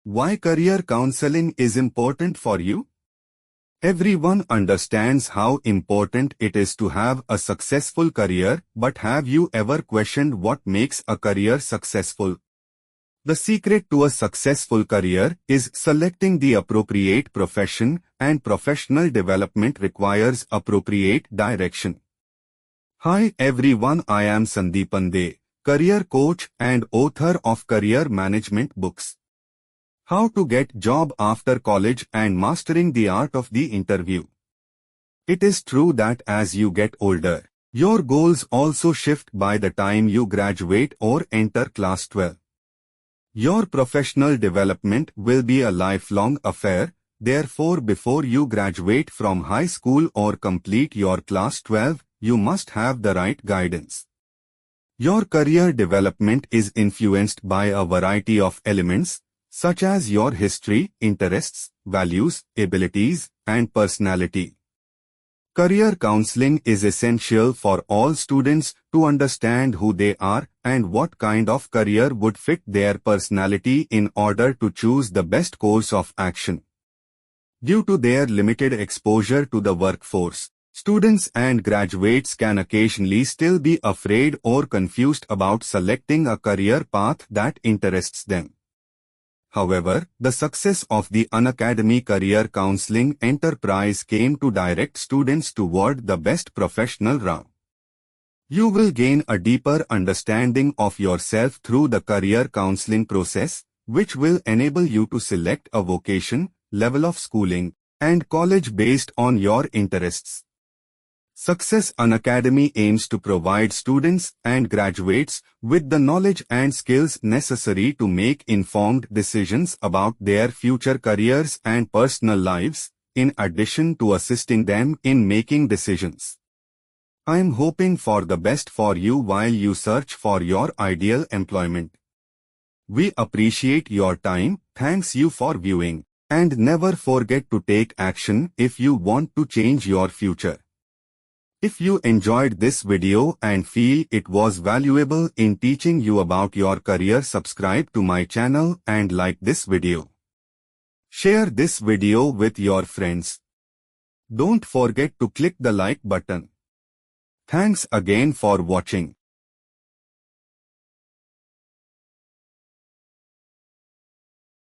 Why career counseling is important for you? Everyone understands how important it is to have a successful career, but have you ever questioned what makes a career successful? The secret to a successful career is selecting the appropriate profession, and professional development requires appropriate direction. Hi everyone, I am Sandeepan De, career coach and author of career management books. How to get job after college and mastering the art of the interview. It is true that as you get older, your goals also shift by the time you graduate or enter class 12. Your professional development will be a lifelong affair, therefore before you graduate from high school or complete your class 12, you must have the right guidance. Your career development is influenced by a variety of elements, such as your history, interests, values, abilities, and personality. Career counseling is essential for all students to understand who they are and what kind of career would fit their personality in order to choose the best course of action. Due to their limited exposure to the workforce, students and graduates can occasionally still be afraid or confused about selecting a career path that interests them. However, the success of the Unacademy Career Counseling enterprise came to direct students toward the best professional route. You will gain a deeper understanding of yourself through the career counseling process, which will enable you to select a vocation, level of schooling, and college based on your interests. Success Unacademy aims to provide students and graduates with the knowledge and skills necessary to make informed decisions about their future careers and personal lives, in addition to assisting them in making decisions. I am hoping for the best for you while you search for your ideal employment. We appreciate your time, thanks you for viewing, and never forget to take action if you want to change your future. If you enjoyed this video and feel it was valuable in teaching you about your career, subscribe to my channel and like this video. Share this video with your friends. Don't forget to click the like button. Thanks again for watching.